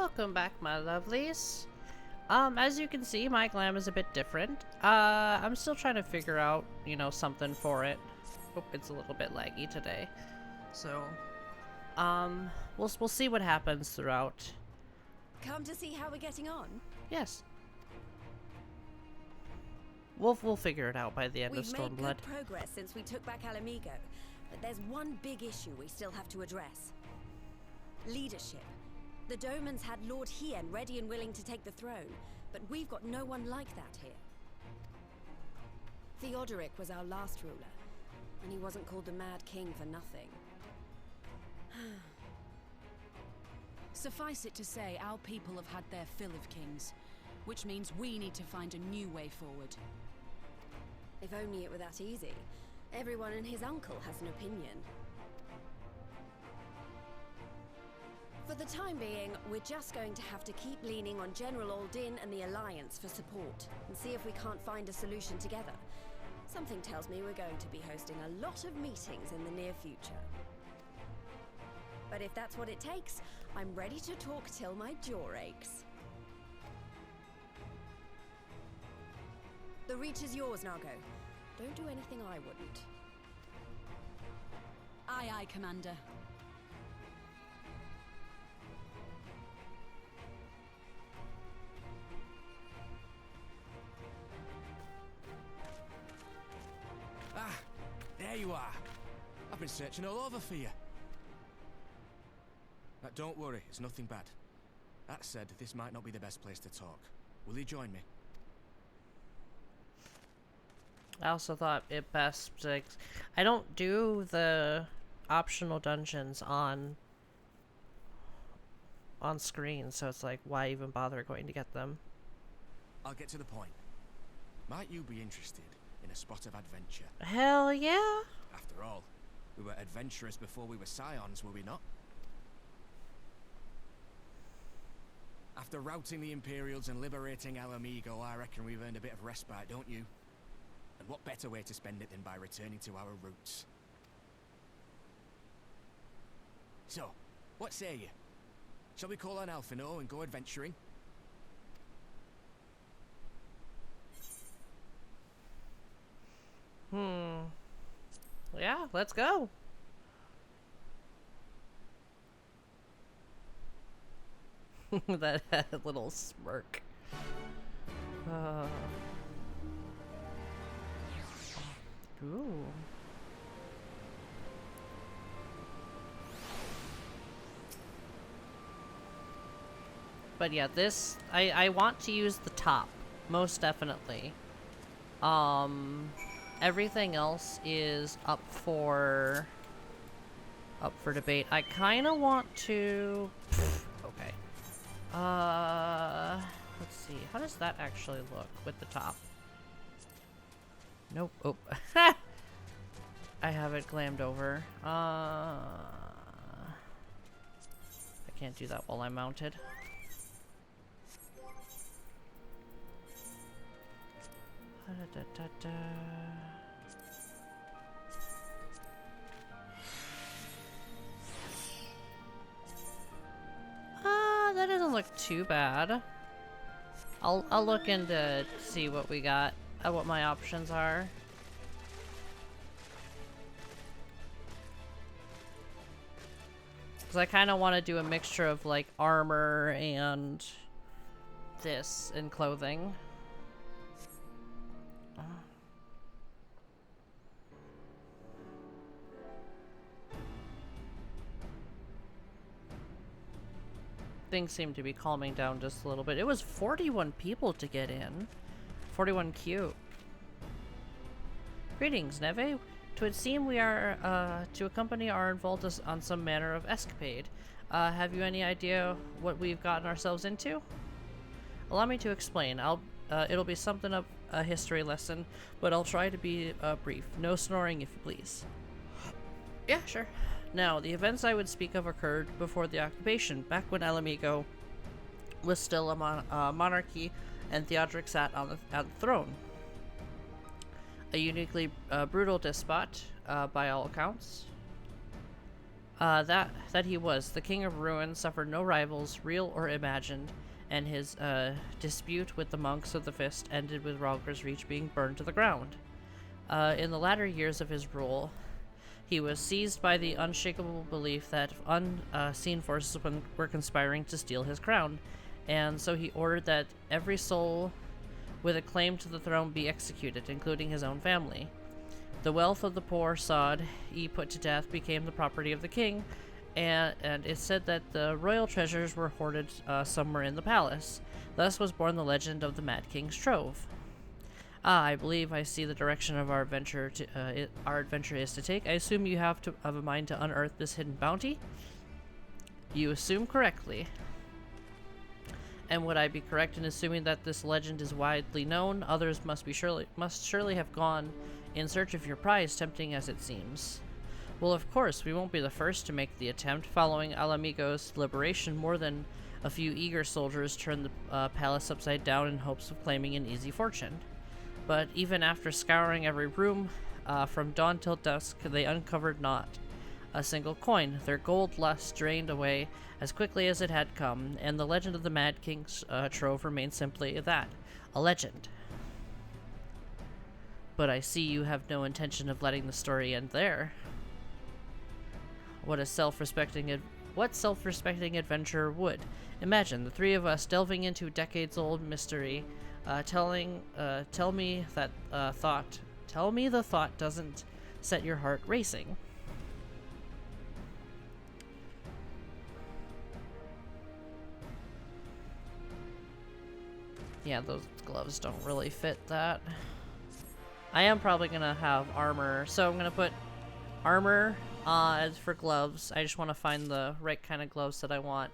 Welcome back, my lovelies. As you can see, my glam is a bit different. I'm still trying to figure out, something for it. Hope it's a little bit laggy today. So, we'll see what happens throughout. Come to see how we're getting on? Yes. We'll figure it out by the end of Stormblood. We've made good progress since we took back Alamigo, but there's one big issue we still have to address. Leadership. The Domans had Lord Hien ready and willing to take the throne, but we've got no one like that here. Theodoric was our last ruler, and he wasn't called the Mad King for nothing. Suffice it to say, our people have had their fill of kings, which means we need to find a new way forward. If only it were that easy. Everyone and his uncle has an opinion. For the time being, we're just going to have to keep leaning on General Aldin and the Alliance for support, and see if we can't find a solution together. Something tells me we're going to be hosting a lot of meetings in the near future. But if that's what it takes, I'm ready to talk till my jaw aches. The Reach is yours, Nago. Don't do anything I wouldn't. Aye, aye, Commander. Ah, there you are. I've been searching all over for you. Now, don't worry, it's nothing bad. That said, this might not be the best place to talk. Will you join me? I also thought it best, like, I don't do the optional dungeons on screen, so it's like, why even bother going to get them? I'll get to the point. Might you be interested in a spot of adventure? Hell yeah! After all, we were adventurers before we were scions, were we not? After routing the Imperials and liberating Alamigo, I reckon we've earned a bit of respite, don't you? And what better way to spend it than by returning to our roots? So, what say you? Shall we call on Alphino and go adventuring? Yeah, let's go. That little smirk. Ooh. But yeah, this I want to use the top, most definitely. Everything else is up for debate. I kind of want to. Okay. Let's see. How does that actually look with the top? Nope. Oh. I have it glammed over. I can't do that while I'm mounted. That doesn't look too bad. I'll look into see what we got, what my options are. Because I kind of want to do a mixture of like armor and this and clothing. Things seem to be calming down just a little bit. It was 41 people to get in. 41 cute. Greetings, Neve. Twould seem we are to accompany Arenvald on some manner of escapade. Have you any idea what we've gotten ourselves into? Allow me to explain. It'll be something of a history lesson, but I'll try to be brief. No snoring, if you please. Yeah, sure. Now, the events I would speak of occurred before the occupation, back when Alamigo was still a monarchy and Theodoric sat on the throne. A uniquely brutal despot, by all accounts. That he was. The King of Ruin suffered no rivals, real or imagined, and his dispute with the monks of the Fist ended with Rhalgr's Reach being burned to the ground. In the latter years of his rule, he was seized by the unshakable belief that unseen forces were conspiring to steal his crown, and so he ordered that every soul with a claim to the throne be executed, including his own family. The wealth of the poor sod he put to death became the property of the king, and it's said that the royal treasures were hoarded somewhere in the palace. Thus was born the legend of the Mad King's Trove. I believe I see the direction of our adventure. Our adventure is to take. I assume you have a mind to unearth this hidden bounty. You assume correctly. And would I be correct in assuming that this legend is widely known? Others must surely have gone in search of your prize, tempting as it seems. Well, of course, we won't be the first to make the attempt. Following Alamigo's liberation, more than a few eager soldiers turned the palace upside down in hopes of claiming an easy fortune. But even after scouring every room, from dawn till dusk, they uncovered not a single coin. Their gold lust drained away as quickly as it had come, and the legend of the Mad King's Trove remained simply that, a legend. But I see you have no intention of letting the story end there. What self-respecting adventurer would? Imagine the three of us delving into decades-old mystery, tell me the thought doesn't set your heart racing. Yeah, those gloves don't really fit that. I am probably gonna have armor, so I'm gonna put armor for gloves. I just want to find the right kind of gloves that I want.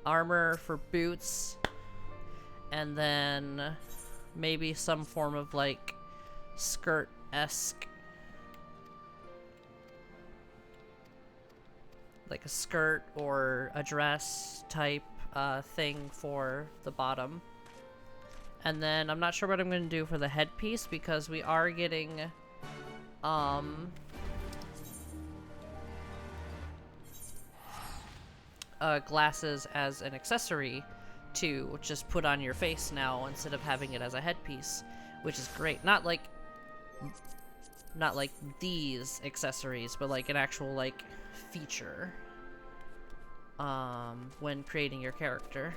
Armor for boots, and then maybe some form of like skirt-esque, like a skirt or a dress type thing for the bottom. And then I'm not sure what I'm going to do for the headpiece, because we are getting glasses as an accessory to just put on your face now instead of having it as a headpiece, which is great. Not like these accessories, but like an actual like feature when creating your character.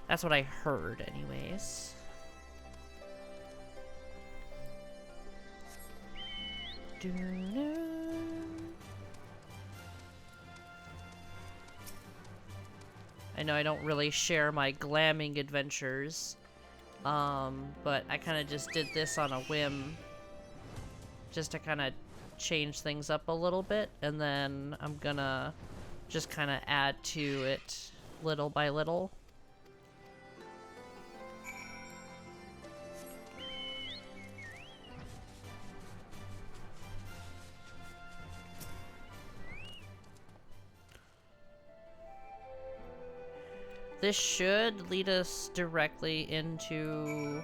That's what I heard anyways. I know I don't really share my glamming adventures, but I kind of just did this on a whim, just to kind of change things up a little bit, and then I'm gonna just kind of add to it little by little. This should lead us directly into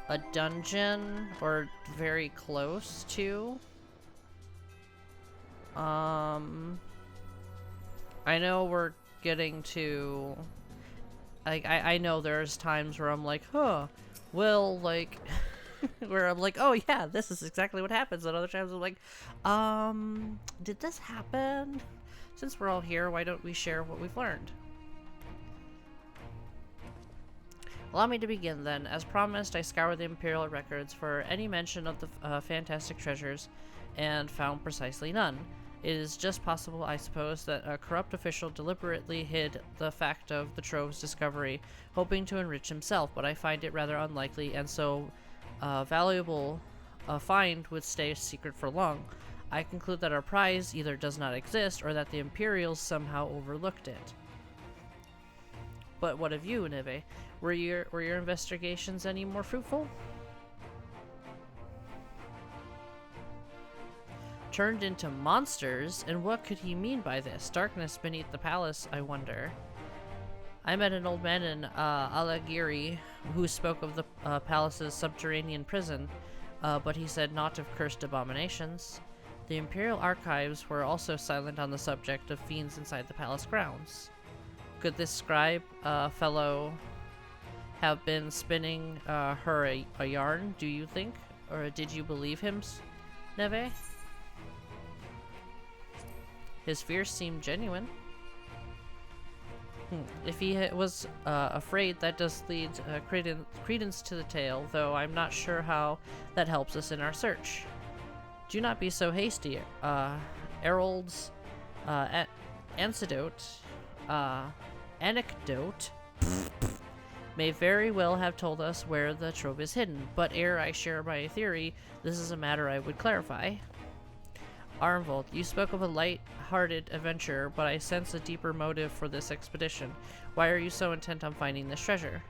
a dungeon, or very close to. I know we're getting to... I know there's times where I'm like, huh, well, like... where I'm like, oh yeah, this is exactly what happens. And other times I'm like, did this happen? Since we're all here, why don't we share what we've learned? Allow me to begin, then. As promised, I scoured the Imperial records for any mention of the fantastic treasures, and found precisely none. It is just possible, I suppose, that a corrupt official deliberately hid the fact of the trove's discovery, hoping to enrich himself, but I find it rather unlikely, and so valuable a find would stay a secret for long. I conclude that our prize either does not exist, or that the Imperials somehow overlooked it. But what of you, Neve? Were your investigations any more fruitful? Turned into monsters? And what could he mean by this? Darkness beneath the palace, I wonder. I met an old man in Alagiri who spoke of the palace's subterranean prison, but he said naught of cursed abominations. The Imperial archives were also silent on the subject of fiends inside the palace grounds. Could this scribe fellow have been spinning her a yarn, do you think? Or did you believe him, Neve? His fears seemed genuine. If he was afraid, that does lead credence to the tale, though I'm not sure how that helps us in our search. Do not be so hasty. Arenvald's anecdote may very well have told us where the trove is hidden, but ere I share my theory, this is a matter I would clarify. Arenvald, you spoke of a light-hearted adventure, but I sense a deeper motive for this expedition. Why are you so intent on finding this treasure?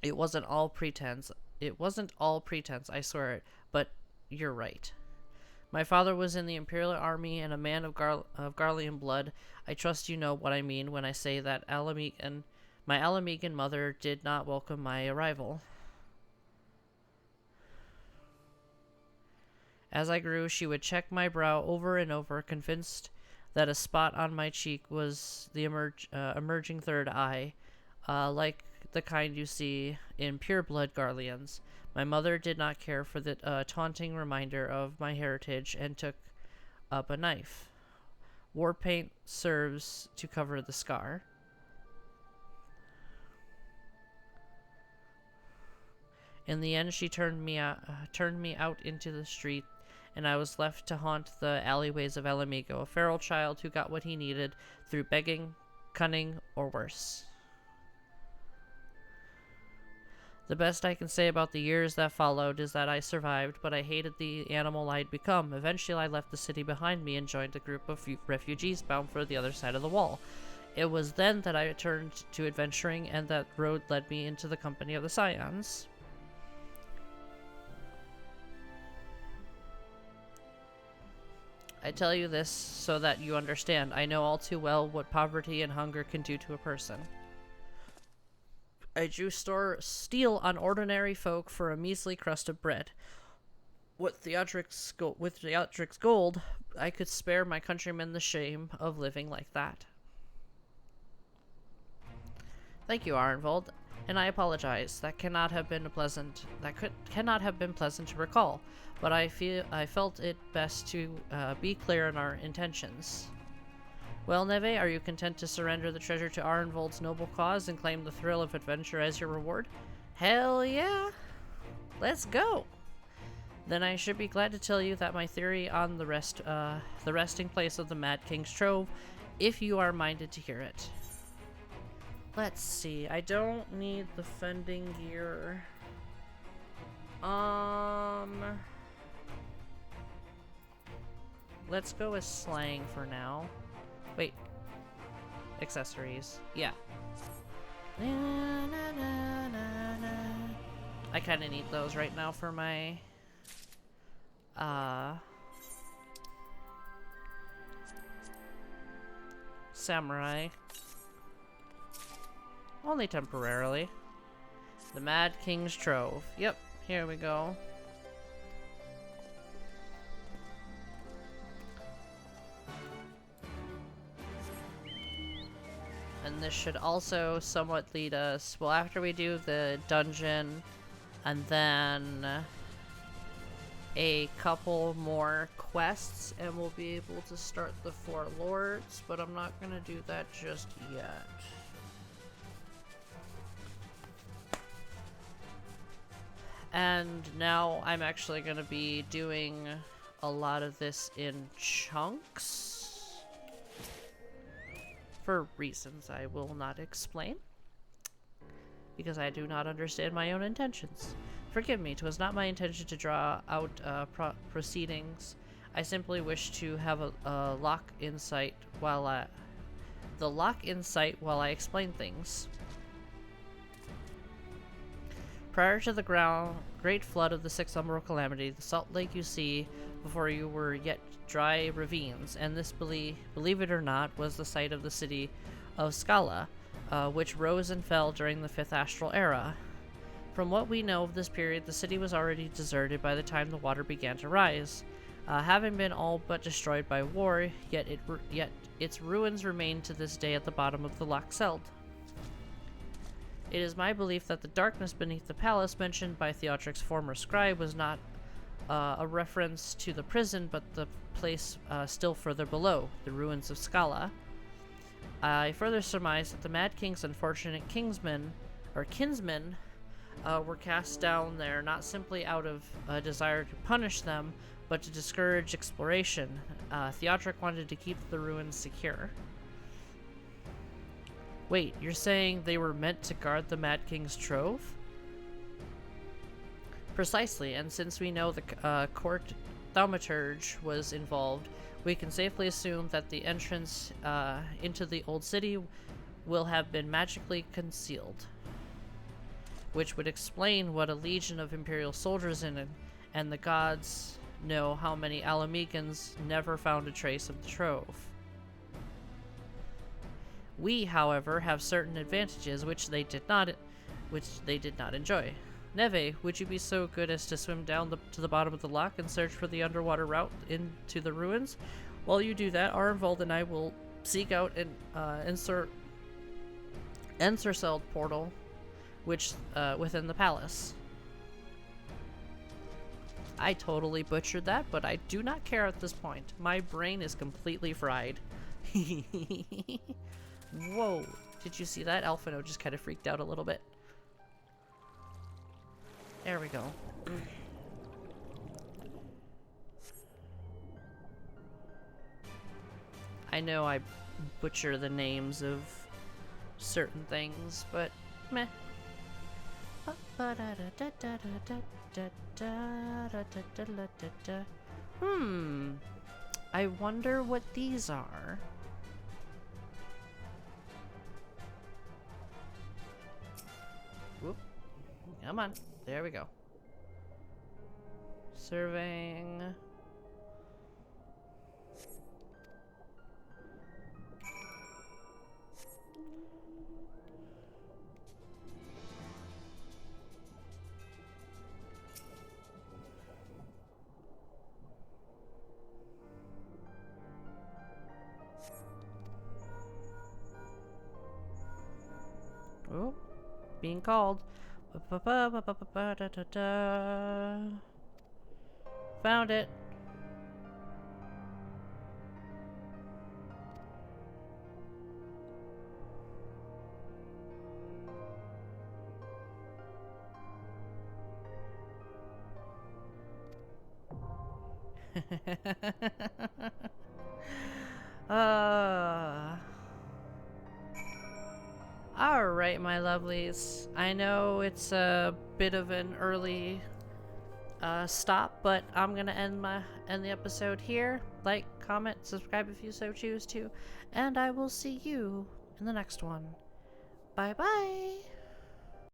It wasn't all pretense. It wasn't all pretense, I swear it, but you're right. My father was in the Imperial Army and a man of Garlean blood. I trust you know what I mean when I say that my Alamegan mother did not welcome my arrival. As I grew, she would check my brow over and over, convinced that a spot on my cheek was the emerging third eye, like the kind you see in pure-blood Garleans. My mother did not care for the taunting reminder of my heritage and took up a knife. War paint serves to cover the scar. In the end, she turned me out into the street, and I was left to haunt the alleyways of Alamigo, a feral child who got what he needed through begging, cunning, or worse. The best I can say about the years that followed is that I survived, but I hated the animal I'd become. Eventually, I left the city behind me and joined a group of refugees bound for the other side of the wall. It was then that I turned to adventuring, and that road led me into the company of the Scions. I tell you this so that you understand. I know all too well what poverty and hunger can do to a person. I drew steel on ordinary folk for a measly crust of bread. With Theodric's gold, I could spare my countrymen the shame of living like that. Thank you, Arenvald, and I apologize. That cannot have been pleasant to recall, but I felt it best to be clear in our intentions. Well, Neve, are you content to surrender the treasure to Arenvald's noble cause and claim the thrill of adventure as your reward? Hell yeah! Let's go! Then I should be glad to tell you that my theory on the resting place of the Mad King's Trove, if you are minded to hear it. Let's see, I don't need the fending gear. Let's go with slang for now. Wait. Accessories. Yeah. I kind of need those right now for my samurai. Only temporarily. The Mad King's Trove. Yep, here we go. And this should also somewhat lead us, well, after we do the dungeon and then a couple more quests, and we'll be able to start the Four Lords, but I'm not gonna do that just yet. And now I'm actually gonna be doing a lot of this in chunks. For reasons I will not explain, because I do not understand my own intentions. Forgive me, 'twas not my intention to draw out proceedings. I simply wish to have a lock in sight while I explain things. Prior to the great flood of the Sixth Umbral Calamity, the salt lake you see before you were yet dry ravines, and this, believe it or not, was the site of the city of Scala, which rose and fell during the Fifth Astral Era. From what we know of this period, the city was already deserted by the time the water began to rise. Having been all but destroyed by war, yet its ruins remain to this day at the bottom of the Loch Seld. It is my belief that the darkness beneath the palace mentioned by Theodric's former scribe was not a reference to the prison, but the place still further below, the ruins of Scala. I further surmise that the Mad King's unfortunate kinsmen were cast down there not simply out of a desire to punish them, but to discourage exploration. Theodric wanted to keep the ruins secure. Wait, you're saying they were meant to guard the Mad King's trove? Precisely, and since we know the court thaumaturge was involved, we can safely assume that the entrance into the old city will have been magically concealed, which would explain what a legion of Imperial soldiers in it, and the gods know how many Alamegans never found a trace of the trove. We, however, have certain advantages which they did not enjoy. Neve, would you be so good as to swim down to the bottom of the loch and search for the underwater route into the ruins? While you do that, Arenvald and I will seek out an Ensorceld portal which within the palace. I totally butchered that, but I do not care at this point. My brain is completely fried. Whoa. Did you see that? Alphino just kind of freaked out a little bit. There we go. I know I butcher the names of certain things, but meh. I wonder what these are. Whoop. Come on. There we go. Surveying. Oh, being called. Found it. Alright, my lovelies. I know it's a bit of an early stop, but I'm gonna end the episode here. Like, comment, subscribe if you so choose to, and I will see you in the next one. Bye bye.